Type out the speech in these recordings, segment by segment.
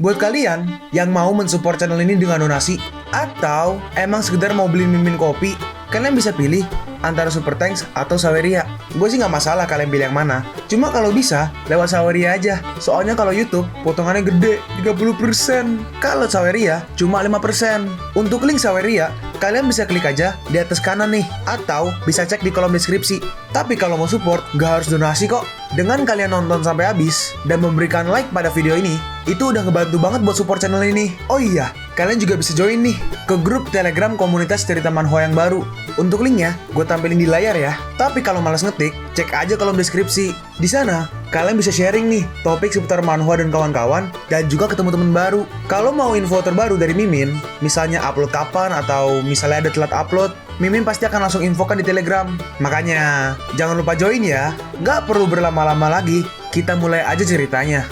Buat kalian yang mau mensupport channel ini dengan donasi, atau emang sekedar mau beli mimin kopi, kalian bisa pilih antara Super Thanks atau Saweria. Gue sih nggak masalah kalian pilih yang mana. Cuma kalau bisa, lewat Saweria aja. Soalnya kalau YouTube, potongannya gede, 30%. Kalau Saweria, cuma 5%. Untuk link Saweria, kalian bisa klik aja di atas kanan nih. Atau bisa cek di kolom deskripsi. Tapi kalau mau support, nggak harus donasi kok. Dengan kalian nonton sampai habis, dan memberikan like pada video ini, itu udah ngebantu banget buat support channel ini. Oh iya, kalian juga bisa join nih ke grup Telegram komunitas cerita manhwa yang baru. Untuk linknya, gue tampilin di layar ya. Tapi kalau malas ngetik, cek aja kolom deskripsi. Di sana, kalian bisa sharing nih topik seputar manhwa dan kawan-kawan, dan juga ketemu teman baru. Kalau mau info terbaru dari Mimin, misalnya upload kapan atau misalnya ada telat upload, Mimin pasti akan langsung infokan di Telegram. Makanya, jangan lupa join ya. Nggak perlu berlama-lama lagi, kita mulai aja ceritanya.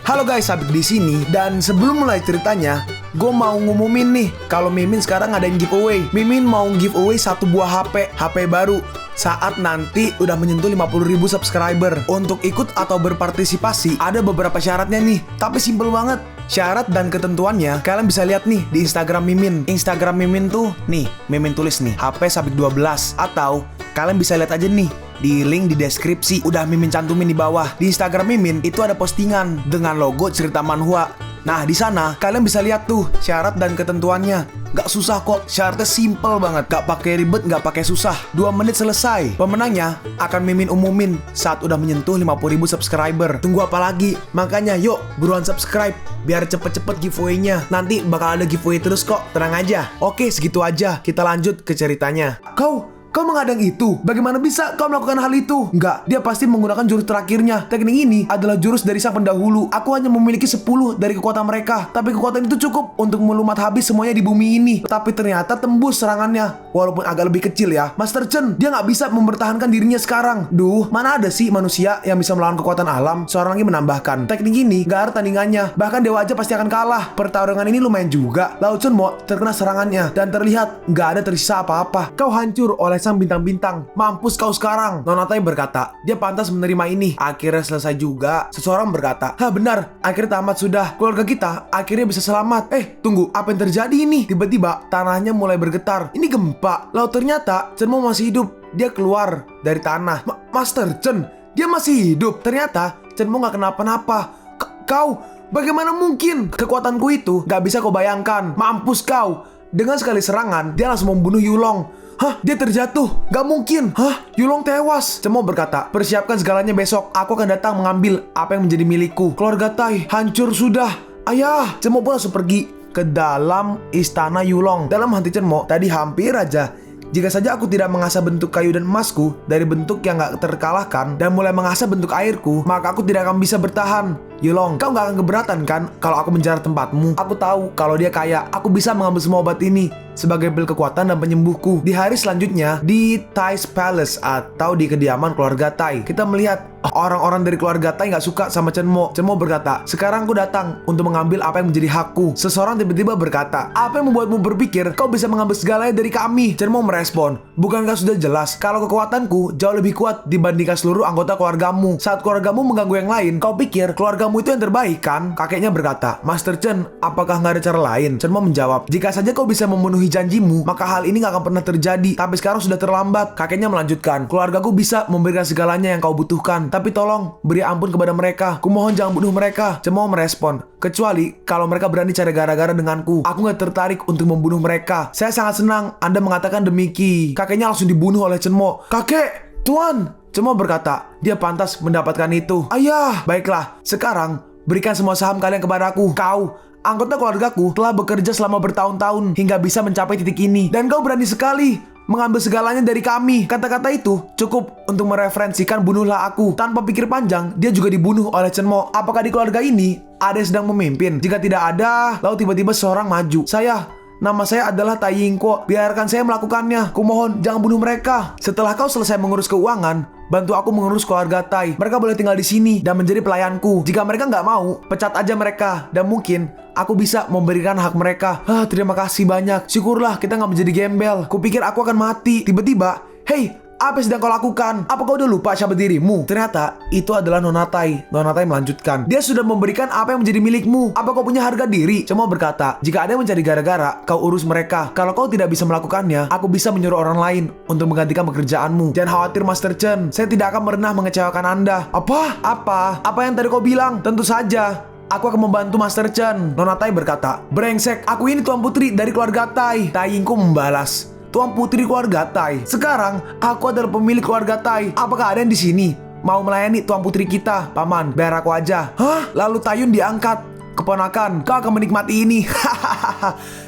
Halo guys, Sabik di sini, dan sebelum mulai ceritanya, gue mau ngumumin nih kalau Mimin sekarang ngadain giveaway. Mimin mau giveaway satu buah HP baru saat nanti udah menyentuh 50.000 subscriber. Untuk ikut atau berpartisipasi ada beberapa syaratnya nih, tapi simple banget. Syarat dan ketentuannya kalian bisa lihat nih di Instagram Mimin. Instagram Mimin tuh nih, Mimin tulis nih HP Sabik 12, atau kalian bisa lihat aja nih di link di deskripsi, udah Mimin cantumin di bawah. Di Instagram Mimin itu ada postingan dengan logo cerita manhwa. Nah, di sana kalian bisa lihat tuh syarat dan ketentuannya. Gak susah kok, syaratnya simple banget. Gak pakai ribet, gak pakai susah. 2 menit selesai. Pemenangnya akan Mimin umumin saat udah menyentuh 50.000 subscriber. Tunggu apa lagi? Makanya yuk, buruan subscribe biar cepet-cepet giveaway-nya. Nanti bakal ada giveaway terus kok, tenang aja. Oke, segitu aja. Kita lanjut ke ceritanya. Kau menghadang itu? Bagaimana bisa kau melakukan hal itu? Enggak, dia pasti menggunakan jurus terakhirnya. Teknik ini adalah jurus dari sang pendahulu. Aku hanya memiliki 10 dari kekuatan mereka. Tapi kekuatan itu cukup untuk melumat habis semuanya di bumi ini. Tapi ternyata tembus serangannya. Walaupun agak lebih kecil ya. Master Chen, dia nggak bisa mempertahankan dirinya sekarang. Duh, mana ada sih manusia yang bisa melawan kekuatan alam? Seorang lagi menambahkan, teknik ini nggak ada tandingannya. Bahkan dewa aja pasti akan kalah. Pertarungan ini lumayan juga. Lao Chun Mo terkena serangannya. Dan terlihat nggak ada tersisa apa-apa. Kau hancur oleh sang bintang-bintang. Mampus kau sekarang. Nona Tai berkata, dia pantas menerima ini. Akhirnya selesai juga. Seseorang berkata, hah benar, akhirnya tamat sudah. Keluarga kita akhirnya bisa selamat. Tunggu, apa yang terjadi ini? Tiba-tiba tanahnya mulai bergetar. Ini gempa. Lalu ternyata Chen Mo masih hidup. Dia keluar dari tanah. Master Chen, dia masih hidup. Ternyata Chen Mo gak kenapa-napa. Kau, bagaimana mungkin? Kekuatanku itu gak bisa kau bayangkan. Mampus kau. Dengan sekali serangan, dia langsung membunuh Yulong. Hah? Dia terjatuh? Gak mungkin. Hah? Yulong tewas. Chen Mo berkata, persiapkan segalanya besok. Aku akan datang mengambil apa yang menjadi milikku. Keluarga Tai hancur sudah. Ayah. Chen Mo pun langsung pergi ke dalam istana Yulong. Dalam hati Chen Mo tadi hampir aja, jika saja aku tidak mengasah bentuk kayu dan emasku dari bentuk yang gak terkalahkan dan mulai mengasah bentuk airku, maka aku tidak akan bisa bertahan. Yulong, kau gak akan keberatan kan kalau aku menjarah tempatmu? Aku tahu kalau dia kaya, aku bisa mengambil semua obat ini sebagai pil kekuatan dan penyembuhku. Di hari selanjutnya, di Tai's Palace atau di kediaman keluarga Tai, kita melihat orang-orang dari keluarga Tai gak suka sama Chen Mo. Chen Mo berkata, sekarang aku datang untuk mengambil apa yang menjadi hakku. Seseorang tiba-tiba berkata, apa yang membuatmu berpikir kau bisa mengambil segalanya dari kami? Chen Mo merespon, bukankah sudah jelas kalau kekuatanku jauh lebih kuat dibandingkan seluruh anggota keluargamu? Saat keluargamu mengganggu yang lain, kau pikir keluargamu itu yang terbaik kan? Kakeknya berkata, Master Chen, apakah nggak ada cara lain? Chen Mo menjawab, jika saja kau bisa memenuhi janjimu, maka hal ini nggak akan pernah terjadi. Tapi sekarang sudah terlambat. Kakeknya melanjutkan, keluargaku bisa memberikan segalanya yang kau butuhkan, tapi tolong beri ampun kepada mereka. Kumohon jangan bunuh mereka. Chen Mo merespon, kecuali kalau mereka berani cari gara-gara denganku. Aku nggak tertarik untuk membunuh mereka. Saya sangat senang Anda mengatakan demikian. Kakeknya langsung dibunuh oleh Chen Mo. Kakek, Tuan. Chen Mo berkata, dia pantas mendapatkan itu. Ayah, baiklah. Sekarang berikan semua saham kalian kepadaku. Kau, anggota keluargaku, telah bekerja selama bertahun-tahun hingga bisa mencapai titik ini. Dan kau berani sekali mengambil segalanya dari kami. Kata-kata itu cukup untuk mereferensikan bunuhlah aku. Tanpa pikir panjang, dia juga dibunuh oleh Chen Mo. Apakah di keluarga ini ada yang sedang memimpin? Jika tidak ada, lalu tiba-tiba seorang maju. Nama saya adalah Tai Yingguo. Biarkan saya melakukannya. Kumohon jangan bunuh mereka. Setelah kau selesai mengurus keuangan, bantu aku mengurus keluarga Tai. Mereka boleh tinggal di sini dan menjadi pelayanku. Jika mereka nggak mau, pecat aja mereka. Dan mungkin aku bisa memberikan hak mereka. Terima kasih banyak. Syukurlah kita nggak menjadi gembel. Kupikir aku akan mati. Tiba-tiba, hei, Apa yang sedang kau lakukan? Apa kau udah lupa siapa dirimu? Ternyata itu adalah Nona Tai. Nona Tai melanjutkan, dia sudah memberikan apa yang menjadi milikmu. Apa kau punya harga diri? Cemo berkata, jika ada yang mencari gara-gara, kau urus mereka. Kalau kau tidak bisa melakukannya, aku bisa menyuruh orang lain untuk menggantikan pekerjaanmu. Jangan khawatir Master Chen, saya tidak akan pernah mengecewakan Anda. Apa? Apa yang tadi kau bilang? Tentu saja aku akan membantu Master Chen. Nona Tai berkata, brengsek, aku ini tuan putri dari keluarga Tai. Tai Yingko membalas, tuan putri keluarga Tai. Sekarang aku adalah pemilik keluarga Tai. Apakah ada yang di sini mau melayani tuan putri kita? Paman, biar aku aja. Hah? Lalu Taiyun diangkat. Keponakan, kau akan menikmati ini.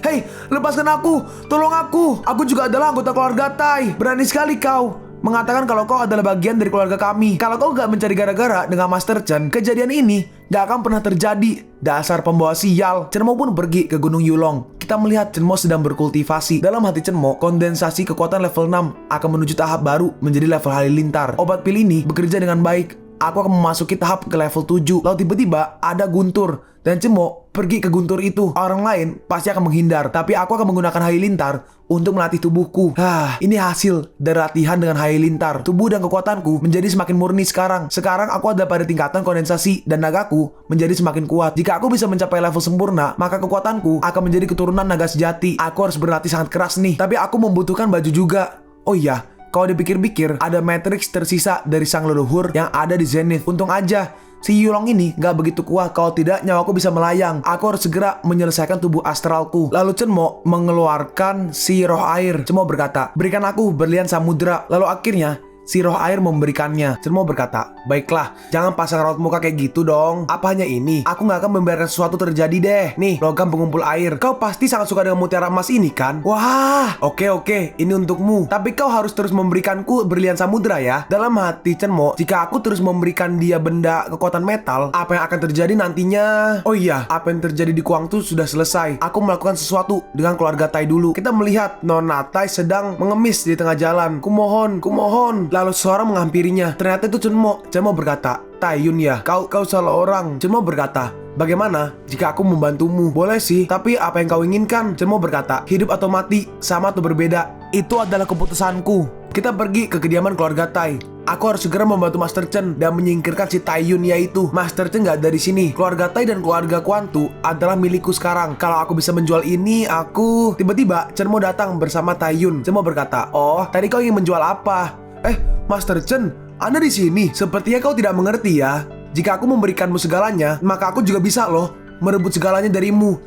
Hei, lepaskan aku. Tolong aku. Aku juga adalah anggota keluarga Tai. Berani sekali kau mengatakan kalau kau adalah bagian dari keluarga kami. Kalau kau gak mencari gara-gara dengan Master Chen, kejadian ini gak akan pernah terjadi. Dasar pembawa sial. Chen Mo pun pergi ke Gunung Yulong. Kita melihat Chen Mo sedang berkultivasi. Dalam hati Chen Mo, kondensasi kekuatan level 6 akan menuju tahap baru menjadi level halilintar. Obat pil ini bekerja dengan baik. Aku akan memasuki tahap ke level 7. Lalu tiba-tiba ada guntur dan Chen Mo pergi ke guntur itu. Orang lain pasti akan menghindar, tapi aku akan menggunakan halilintar untuk melatih tubuhku. Ini hasil dari latihan dengan halilintar. Tubuh dan kekuatanku menjadi semakin murni sekarang. Sekarang aku ada pada tingkatan kondensasi dan nagaku menjadi semakin kuat. Jika aku bisa mencapai level sempurna, maka kekuatanku akan menjadi keturunan naga sejati. Aku harus berlatih sangat keras nih, tapi aku membutuhkan baju juga. Oh iya, kalau dipikir-pikir, ada matrix tersisa dari sang leluhur yang ada di Zenith. Untung aja si Yulong ini gak begitu kuat. Kalau tidak, nyawaku bisa melayang. Aku harus segera menyelesaikan tubuh astralku. Lalu Chen Mo mengeluarkan si roh air. Chen Mo berkata, berikan aku berlian samudra. Lalu akhirnya si roh air memberikannya. Chen Mo berkata, baiklah, jangan pasang raut muka kayak gitu dong. Apa hanya ini? Aku gak akan membiarkan sesuatu terjadi deh. Nih, logam pengumpul air. Kau pasti sangat suka dengan mutiara emas ini kan? Wah, oke, ini untukmu. Tapi kau harus terus memberikanku berlian samudra ya. Dalam hati Chen Mo, jika aku terus memberikan dia benda kekuatan metal, apa yang akan terjadi nantinya? Oh iya, apa yang terjadi di Kuangtu sudah selesai. Aku melakukan sesuatu dengan keluarga Tai dulu. Kita melihat Nona Tai sedang mengemis di tengah jalan. Kumohon. Lalu seorang menghampirinya. Ternyata itu Chen Mo. Chen Mo berkata, Taiyun ya, kau salah orang. Chen Mo berkata, bagaimana jika aku membantumu? Boleh sih, tapi apa yang kau inginkan? Chen Mo berkata, hidup atau mati, sama atau berbeda, itu adalah keputusanku. Kita pergi ke kediaman keluarga Tai. Aku harus segera membantu Master Chen dan menyingkirkan si Taiyun yaitu. Master Chen gak ada di sini. Keluarga Tai dan keluarga Kuantu adalah milikku sekarang. Kalau aku bisa menjual ini, aku... Tiba-tiba Chen Mo datang bersama Taiyun. Chen Mo berkata, oh, tadi kau ingin menjual apa? Master Chen, Anda di sini. Sepertinya kau tidak mengerti ya. Jika aku memberikanmu segalanya, maka aku juga bisa loh merebut segalanya darimu.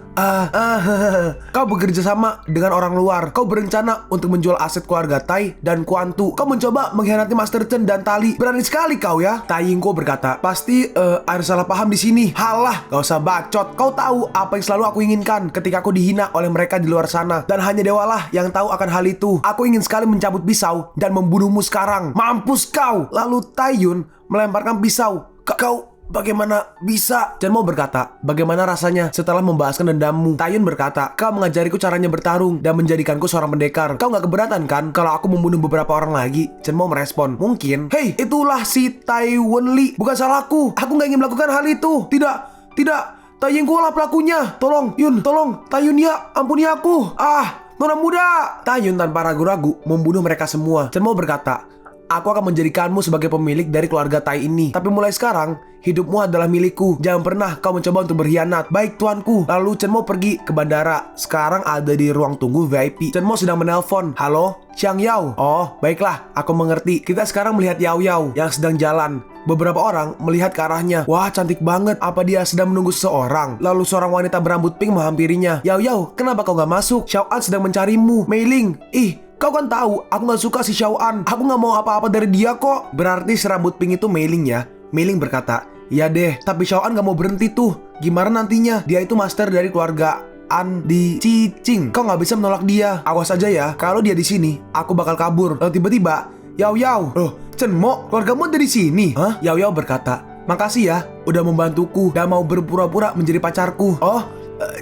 Kau bekerja sama dengan orang luar. Kau berencana untuk menjual aset keluarga Tai dan Kuantu. Kau mencoba mengkhianati Master Chen dan Tali. Berani sekali kau ya. Tai Yingko berkata, pasti ada salah paham di sini. Halah, gak usah bacot. Kau tahu apa yang selalu aku inginkan ketika aku dihina oleh mereka di luar sana. Dan hanya dewalah yang tahu akan hal itu. Aku ingin sekali mencabut pisau dan membunuhmu sekarang. Mampus kau. Lalu Taiyun melemparkan pisau. Kau bagaimana bisa? Chen Mo berkata, bagaimana rasanya setelah membahaskan dendammu? Taiyun berkata, kau mengajariku caranya bertarung dan menjadikanku seorang pendekar. Kau gak keberatan kan kalau aku membunuh beberapa orang lagi? Chen Mo merespon, mungkin. Hei, itulah si Tai Wenli. Bukan salahku. Aku gak ingin melakukan hal itu. Tidak. Tai Yingko lah pelakunya. Tolong, Yun, tolong. Taiyun ya, ampuni aku. Nona muda. Taiyun tanpa ragu-ragu membunuh mereka semua. Chen Mo berkata, aku akan menjadikanmu sebagai pemilik dari keluarga Tai ini. Tapi mulai sekarang, hidupmu adalah milikku. Jangan pernah kau mencoba untuk berkhianat. Baik tuanku. Lalu Chen Mo pergi ke bandara. Sekarang ada di ruang tunggu VIP. Chen Mo sedang menelpon. Halo, Xiang Yao. Oh, baiklah, aku mengerti. Kita sekarang melihat Yao Yao yang sedang jalan. Beberapa orang melihat ke arahnya. Wah, cantik banget. Apa dia sedang menunggu seseorang? Lalu seorang wanita berambut pink menghampirinya. Yao Yao, kenapa kau gak masuk? Xiao An sedang mencarimu. Mei Ling. Kau kan tahu, aku gak suka si Xiao An. Aku gak mau apa-apa dari dia kok. Berarti serambut pink itu Mei Ling ya? Mei Ling berkata, ya deh, tapi Xiao An gak mau berhenti tuh. Gimana nantinya? Dia itu master dari keluarga An di Cicing. Kau gak bisa menolak dia. Awas aja ya, kalau dia di sini, aku bakal kabur. Lalu tiba-tiba, Yao Yao. Loh, Chen Mo, keluargamu ada di sini? Hah? Yao Yao berkata, makasih ya, udah membantuku dan mau berpura-pura menjadi pacarku. Oh,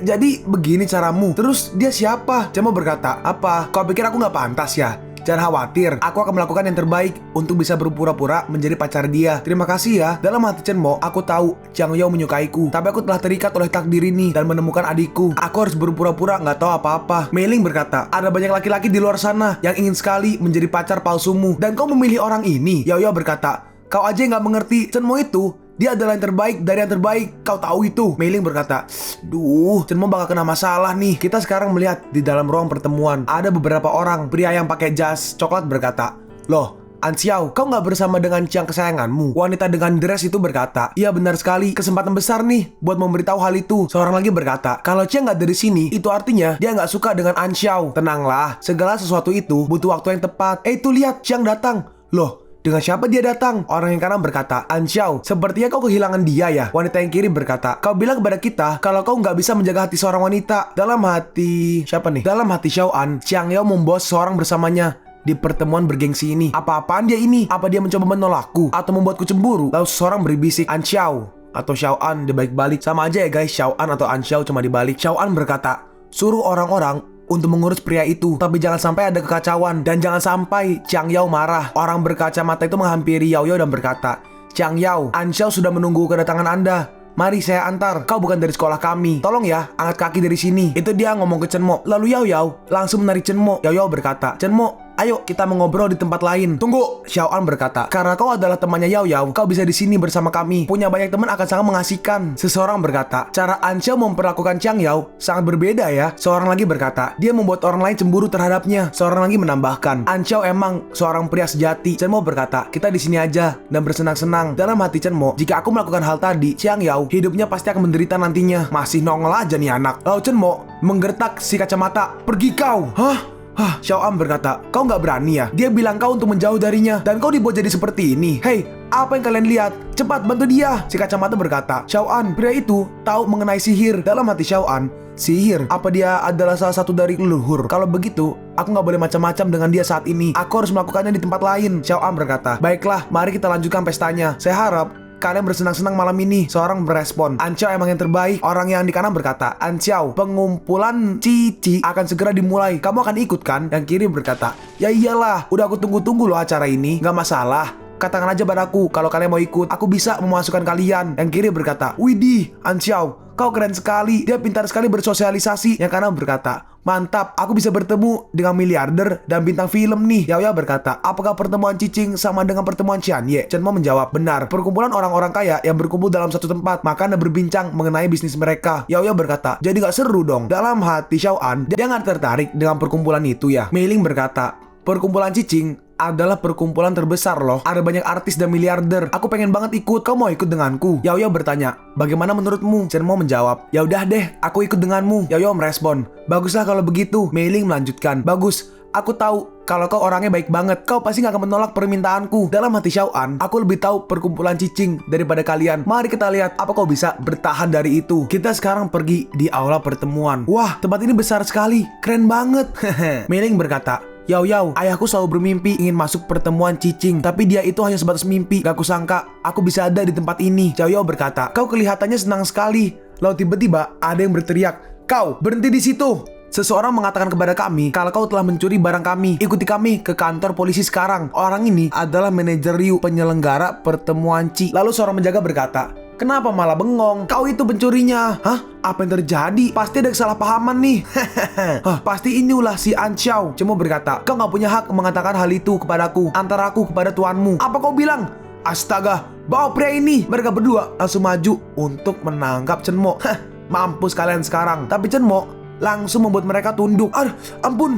jadi begini caramu. Terus dia siapa? Chen Mo berkata, apa? Kau pikir aku gak pantas ya? Jangan khawatir, aku akan melakukan yang terbaik untuk bisa berpura-pura menjadi pacar dia. Terima kasih ya. Dalam hati Chen Mo, aku tahu Jiang Yao menyukaiku, tapi aku telah terikat oleh takdir ini dan menemukan adikku. Aku harus berpura-pura nggak tahu apa-apa. Mei Ling berkata, ada banyak laki-laki di luar sana yang ingin sekali menjadi pacar palsumu, dan kau memilih orang ini. Yao Yao berkata, kau aja nggak mengerti Chen Mo itu. Dia adalah yang terbaik dari yang terbaik. Kau tahu itu. Mei Ling berkata, duh, Chen Mo bakal kena masalah nih. Kita sekarang melihat di dalam ruang pertemuan ada beberapa orang. Pria yang pakai jas coklat berkata, loh, An Xiao, kau nggak bersama dengan Chiang kesayanganmu? Wanita dengan dress itu berkata, iya benar sekali, kesempatan besar nih buat memberitahu hal itu. Seorang lagi berkata, kalau Chiang nggak dari sini, itu artinya dia nggak suka dengan An Xiao. Tenanglah, segala sesuatu itu butuh waktu yang tepat. Itu lihat, Chiang datang. Loh, dengan siapa dia datang? Orang yang kanan berkata, An Xiao, sepertinya kau kehilangan dia ya. Wanita yang kiri berkata, kau bilang kepada kita kalau kau nggak bisa menjaga hati seorang wanita. Dalam hati siapa nih? Dalam hati Xiao An, Chiang Yao membawa seseorang bersamanya di pertemuan bergengsi ini. Apa-apaan dia ini? Apa dia mencoba menolakku atau membuatku cemburu? Lalu seseorang berbisik, An Xiao atau Xiao An dibalik-balik. Sama aja ya guys, Xiao An atau An Xiao cuma dibalik. Xiao An berkata, suruh orang-orang untuk mengurus pria itu, tapi jangan sampai ada kekacauan dan jangan sampai Jiang Yao marah. Orang berkacamata itu menghampiri Yao Yao dan berkata, Jiang Yao, An Xiao sudah menunggu kedatangan Anda. Mari saya antar. Kau bukan dari sekolah kami. Tolong ya, angkat kaki dari sini. Itu dia ngomong ke Chen Mo. Lalu Yao Yao langsung menarik Chen Mo. Yao Yao berkata, Chen Mo, ayo kita mengobrol di tempat lain. Tunggu. Xiao An berkata, karena kau adalah temannya Yao Yao, kau bisa di sini bersama kami. Punya banyak teman akan sangat mengasihkan. Seseorang berkata, cara An Xiao memperlakukan Jiang Yao sangat berbeda ya. Seorang lagi berkata, dia membuat orang lain cemburu terhadapnya. Seorang lagi menambahkan, An Xiao emang seorang pria sejati. Chen Mo berkata, kita di sini aja dan bersenang-senang. Dalam hati Chen Mo, jika aku melakukan hal tadi, Jiang Yao hidupnya pasti akan menderita nantinya. Masih nongol aja nih anak. Lalu Chen Mo menggertak si kacamata. Pergi kau. Hah? Xiao An berkata, kau nggak berani ya? Dia bilang kau untuk menjauh darinya dan kau dibuat jadi seperti ini. Hei, apa yang kalian lihat? Cepat bantu dia. Si kacamata berkata, Xiao An, pria itu tahu mengenai sihir. Dalam hati Xiao An, sihir? Apa dia adalah salah satu dari leluhur? Kalau begitu, aku nggak boleh macam-macam dengan dia saat ini. Aku harus melakukannya di tempat lain. Xiao An berkata, baiklah, mari kita lanjutkan pestanya. Saya harap kalian bersenang-senang malam ini. Seorang berespon, An Xiao emang yang terbaik. Orang yang di kanan berkata, An Xiao, pengumpulan cici akan segera dimulai. Kamu akan ikut kan? Yang kiri berkata, ya iyalah, udah aku tunggu-tunggu loh acara ini. Gak masalah, katakan aja padaku kalau kalian mau ikut. Aku bisa memasukkan kalian. Yang kiri berkata, widih, An Xiao, kau keren sekali. Dia pintar sekali bersosialisasi. Yang kanan berkata, mantap, aku bisa bertemu dengan miliarder dan bintang film nih. Yao Yao berkata, apakah pertemuan Cicing sama dengan pertemuan Xian Ye? Chen Mo menjawab, benar, perkumpulan orang-orang kaya yang berkumpul dalam satu tempat, maka Anda berbincang mengenai bisnis mereka. Yao Yao berkata, jadi gak seru dong. Dalam hati Xiao An, dia gak tertarik dengan perkumpulan itu ya. Mei Ling berkata, perkumpulan Cicing adalah perkumpulan terbesar loh. Ada banyak artis dan miliarder. Aku pengen banget ikut. Kau mau ikut denganku? Yao Yao bertanya, bagaimana menurutmu? Chen Mo menjawab, ya udah deh, aku ikut denganmu. Yao Yao merespon, baguslah kalau begitu. Mei Ling melanjutkan, bagus. Aku tahu kalau kau orangnya baik banget. Kau pasti gak akan menolak permintaanku. Dalam hati Xiao An, aku lebih tahu perkumpulan Cicing daripada kalian. Mari kita lihat apa kau bisa bertahan dari itu. Kita sekarang pergi di aula pertemuan. Wah, tempat ini besar sekali. Keren banget. Mei Ling berkata, Yao Yao, ayahku selalu bermimpi ingin masuk pertemuan Cicing, tapi dia itu hanya sebatas mimpi. Gak kusangka aku bisa ada di tempat ini. Yao Yao berkata, kau kelihatannya senang sekali. Lalu tiba-tiba ada yang berteriak, kau berhenti di situ. Seseorang mengatakan kepada kami kalau kau telah mencuri barang kami. Ikuti kami ke kantor polisi sekarang. Orang ini adalah manajer Ryu, penyelenggara pertemuan Ci. Lalu seorang penjaga berkata, kenapa malah bengong? Kau itu pencurinya. Hah? Apa yang terjadi? Pasti ada kesalahpahaman nih. Hah, pasti ini ulah si An Xiao. Chen Mo berkata, kau gak punya hak mengatakan hal itu kepadaku. Antara aku kepada tuanmu. Apa kau bilang? Astaga, bawa pria ini. Mereka berdua langsung maju untuk menangkap Chen Mo. Hah, mampus kalian sekarang. Tapi Chen Mo langsung membuat mereka tunduk. Aduh,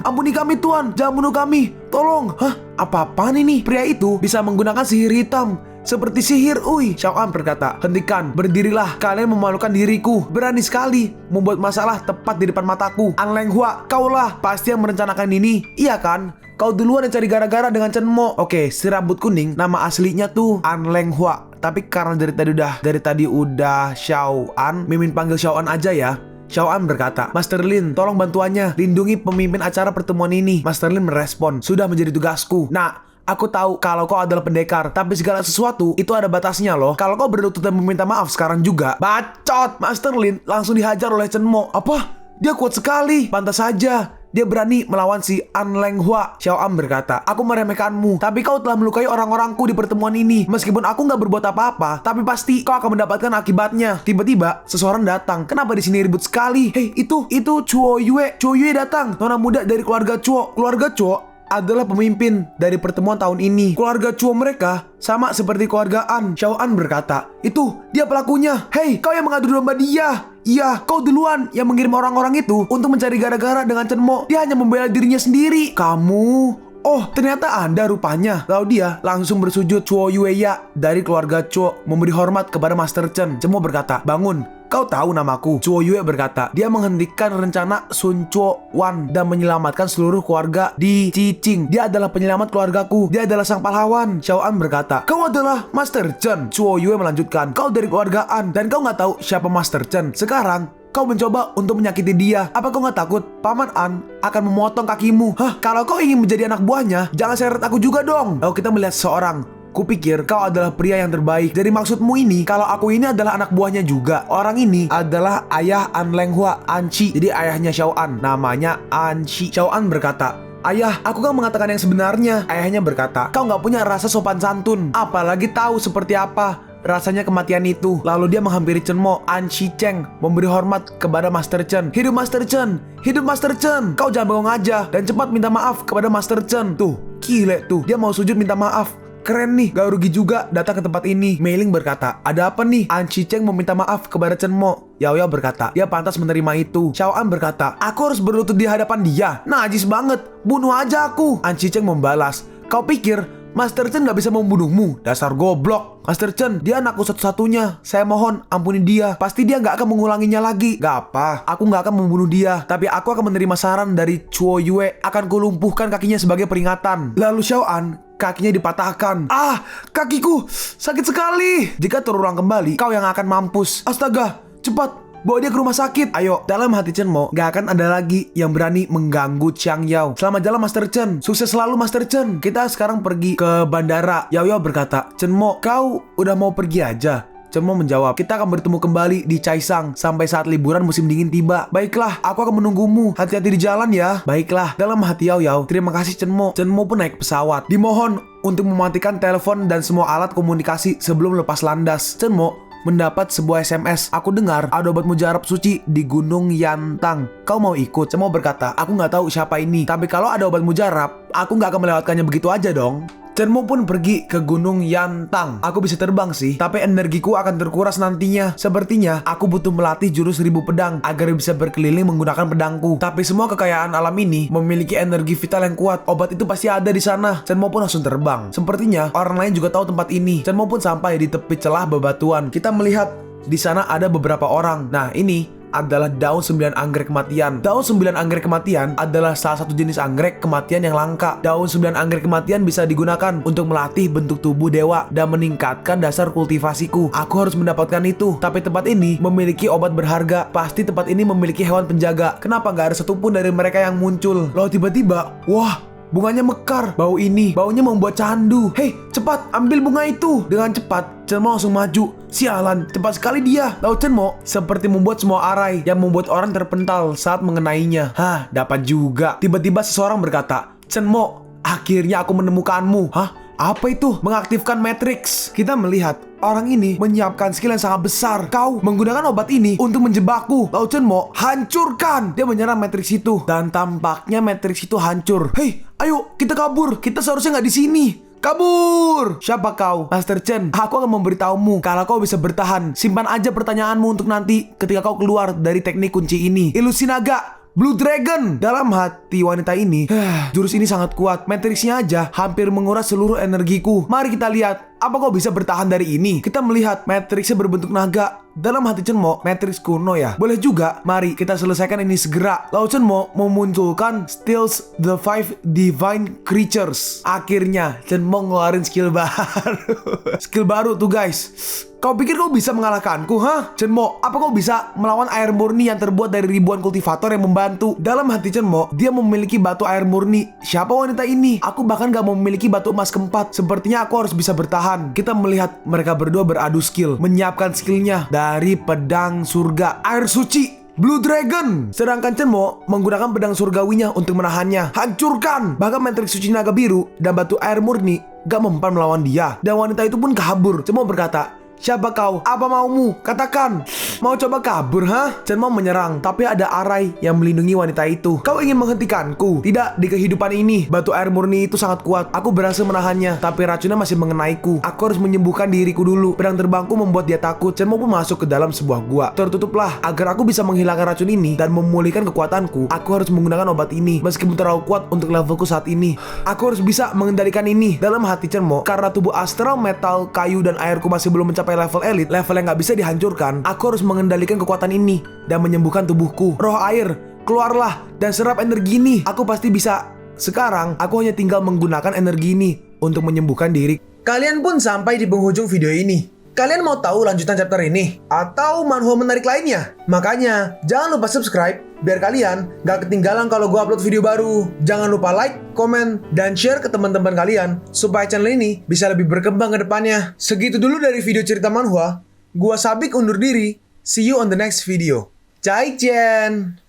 ampuni kami tuan, jangan bunuh kami, tolong. Hah, apa-apaan ini? Pria itu bisa menggunakan sihir hitam seperti sihir. Xiao An berkata, hentikan, berdirilah, kalian memalukan diriku. Berani sekali membuat masalah tepat di depan mataku. An Leng Hua, kaulah pasti yang merencanakan ini, iya kan? Kau duluan yang cari gara-gara dengan Chen Mo. Oke, si rambut kuning, nama aslinya tuh An Leng Hua. Tapi karena dari tadi udah Xiao An, Mimin panggil Xiao An aja ya. Xiao An berkata, Master Lin, tolong bantuannya, lindungi pemimpin acara pertemuan ini. Master Lin merespon, sudah menjadi tugasku. Nah, aku tahu kalau kau adalah pendekar, tapi segala sesuatu itu ada batasnya loh. Kalau kau berlutut dan meminta maaf sekarang juga, bacot. Master Lin langsung dihajar oleh Chen Mo. Apa? Dia kuat sekali. Pantas saja dia berani melawan si An Leng Hua. Xiao An berkata, aku meremehkanmu, tapi kau telah melukai orang-orangku di pertemuan ini. Meskipun aku nggak berbuat apa-apa, tapi pasti kau akan mendapatkan akibatnya. Tiba-tiba seseorang datang. Kenapa di sini ribut sekali? Hei, itu Chuo Yue. Chuo Yue datang, nona muda dari keluarga Chuo. Keluarga Chuo adalah pemimpin dari pertemuan tahun ini. Keluarga Chuo mereka sama seperti keluarga An. Xiao An berkata, itu dia pelakunya. Hei, kau yang mengadu domba dia. Iya, kau duluan yang mengirim orang-orang itu untuk mencari gara-gara dengan Chen Mo. Dia hanya membela dirinya sendiri. Kamu... Oh, ternyata Anda rupanya. Lalu dia langsung bersujud. Chuo Yueya dari keluarga Chuo memberi hormat kepada Master Chen. Chen Mo berkata, bangun. Kau tahu namaku? Chuo Yue berkata, dia menghentikan rencana Sun Chuo Wan dan menyelamatkan seluruh keluarga di Cicing. Dia adalah penyelamat keluargaku. Dia adalah sang pahlawan. Xiao An berkata, kau adalah Master Chen. Chuo Yue melanjutkan, kau dari keluarga An dan kau nggak tahu siapa Master Chen. Sekarang kau mencoba untuk menyakiti dia. Apa kau nggak takut Paman An akan memotong kakimu? Hah? Kalau kau ingin menjadi anak buahnya, jangan seret aku juga dong. Lalu kita melihat seorang. Kupikir kau adalah pria yang terbaik. Dari maksudmu ini, kalau aku ini adalah anak buahnya juga. Orang ini adalah ayah An Leng Hua, An Chi. Jadi ayahnya Xiao An, namanya An Chi. Xiao An berkata, ayah, aku kan mengatakan yang sebenarnya. Ayahnya berkata, kau nggak punya rasa sopan santun, apalagi tahu seperti apa rasanya kematian itu. Lalu dia menghampiri Chen Mo. An Chi Cheng memberi hormat kepada Master Chen. Hidup Master Chen, hidup Master Chen. Kau jangan bengong aja dan cepat minta maaf kepada Master Chen. Tuh, gile tuh, dia mau sujud minta maaf. Keren nih, gak rugi juga datang ke tempat ini. Mei Ling berkata, ada apa nih? An Chi Cheng meminta maaf kepada Chen Mo. Yao Yao berkata, dia pantas menerima itu. Xiao An berkata, aku harus berlutut di hadapan dia. Najis banget, bunuh aja aku. An Chi Cheng membalas, kau pikir Master Chen gak bisa membunuhmu? Dasar goblok. Master Chen, dia anakku satu-satunya. Saya mohon, ampuni dia. Pasti dia gak akan mengulanginya lagi. Gak apa, aku gak akan membunuh dia. Tapi aku akan menerima saran dari Chuo Yue. Akan kulumpuhkan kakinya sebagai peringatan. Lalu Xiao An, kakinya dipatahkan. Ah, kakiku sakit sekali. Jika terulang kembali, kau yang akan mampus. Astaga, cepat bawa dia ke rumah sakit. Ayo. Dalam hati Chen Mo, gak akan ada lagi yang berani mengganggu Qiang Yao. Selamat jalan Master Chen. Sukses selalu Master Chen. Kita sekarang pergi ke bandara. Yao Yao berkata, Chen Mo, kau udah mau pergi aja? Chen Mo menjawab, kita akan bertemu kembali di Chaisang sampai saat liburan musim dingin tiba. Baiklah, aku akan menunggumu. Hati-hati di jalan ya. Baiklah. Dalam hati Yao Yao, terima kasih Chen Mo. Chen Mo pun naik pesawat. Dimohon untuk mematikan telepon dan semua alat komunikasi sebelum lepas landas. Chen Mo mendapat sebuah SMS. Aku dengar ada obat mujarab suci di Gunung Yantang. Kau mau ikut? Chen Mo berkata, aku nggak tahu siapa ini. Tapi kalau ada obat mujarab, aku nggak akan melewatkannya begitu aja dong. Chen Mo pun pergi ke Gunung Yantang. Aku bisa terbang sih, tapi energiku akan terkuras nantinya. Sepertinya aku butuh melatih jurus 1000 pedang agar bisa berkeliling menggunakan pedangku. Tapi semua kekayaan alam ini memiliki energi vital yang kuat. Obat itu pasti ada di sana. Chen Mo pun langsung terbang. Sepertinya orang lain juga tahu tempat ini. Chen Mo pun sampai di tepi celah bebatuan. Kita melihat di sana ada beberapa orang. Nah, ini adalah daun 9 anggrek kematian. Daun 9 anggrek kematian adalah salah satu jenis anggrek kematian yang langka. Daun 9 anggrek kematian bisa digunakan untuk melatih bentuk tubuh dewa dan meningkatkan dasar kultivasiku. Aku harus mendapatkan itu. Tapi tempat ini memiliki obat berharga. Pasti tempat ini memiliki hewan penjaga. Kenapa nggak ada satupun dari mereka yang muncul? Lalu tiba-tiba, wah, bunganya mekar. Baunya membuat candu. Hei, cepat ambil bunga itu. Dengan cepat Chen Mo langsung maju. Sialan, cepat sekali dia. Lalu Chen Mo seperti membuat semua arai yang membuat orang terpental saat mengenainya. Hah, dapat juga. Tiba-tiba seseorang berkata, Chen Mo, akhirnya aku menemukanmu. Hah? Apa itu? Mengaktifkan Matrix. Kita melihat orang ini menyiapkan skill yang sangat besar. Kau menggunakan obat ini untuk menjebakku. Lalu Chen Mo hancurkan. Dia menyerang Matrix itu dan tampaknya Matrix itu hancur. Hei, ayo kita kabur. Kita seharusnya nggak di sini. Kabur! Siapa kau? Master Chen, aku akan memberitahumu kalau kau bisa bertahan. Simpan aja pertanyaanmu untuk nanti ketika kau keluar dari teknik kunci ini. Ilusi naga, Blue Dragon. Dalam hati wanita ini, jurus ini sangat kuat. Matrixnya aja hampir menguras seluruh energiku. Mari kita lihat, apa kau bisa bertahan dari ini? Kita melihat Matrixnya berbentuk naga. Dalam hati Chen Mo, Matrix kuno ya. Boleh juga, mari kita selesaikan ini segera. Lalu Chen Mo memunculkan Steals the 5 Divine Creatures. Akhirnya Chen Mo ngeluarin skill baru. Skill baru tuh guys. Kau pikir kau bisa mengalahkanku, ha? Chen Mo, apa kau bisa melawan air murni yang terbuat dari ribuan kultivator yang membantu? Dalam hati Chen Mo, dia memiliki batu air murni. Siapa wanita ini? Aku bahkan gak memiliki batu emas keempat. Sepertinya aku harus bisa bertahan. Kita melihat mereka berdua beradu skill, menyiapkan skillnya dari pedang surga. Air suci Blue Dragon. Sedangkan Chenmo menggunakan pedang surgawinya untuk menahannya. Hancurkan! Bahkan mentrik suci naga biru dan batu air murni gak mempan melawan dia. Dan wanita itu pun kabur. Chenmo berkata, "Siapa kau? Apa maumu? Katakan." Mau coba kabur, ha? Chenmo menyerang, tapi ada Arai yang melindungi wanita itu. "Kau ingin menghentikanku?" "Tidak, di kehidupan ini. Batu air murni itu sangat kuat. Aku berhasil menahannya, tapi racunnya masih mengenaiku. Aku harus menyembuhkan diriku dulu." Pedang terbangku membuat dia takut. Chenmo pun masuk ke dalam sebuah gua. Tertutuplah. Agar aku bisa menghilangkan racun ini dan memulihkan kekuatanku, aku harus menggunakan obat ini. Meskipun terlalu kuat untuk levelku saat ini, aku harus bisa mengendalikan ini. Dalam hati Chenmo, karena tubuh astral, metal, kayu, dan airku masih belum mencapai level elit, level yang gak bisa dihancurkan, aku harus mengendalikan kekuatan ini dan menyembuhkan tubuhku. Roh air, keluarlah dan serap energi ini. Aku pasti bisa. Sekarang, aku hanya tinggal menggunakan energi ini untuk menyembuhkan diri. Kalian pun sampai di penghujung video ini. Kalian mau tahu lanjutan chapter ini? Atau manhwa menarik lainnya? Makanya, jangan lupa subscribe biar kalian gak ketinggalan kalau gue upload video baru. Jangan lupa like, komen, dan share ke teman-teman kalian supaya channel ini bisa lebih berkembang ke depannya. Segitu dulu dari video cerita manhwa. Gua Sabik undur diri. See you on the next video. Zaijian!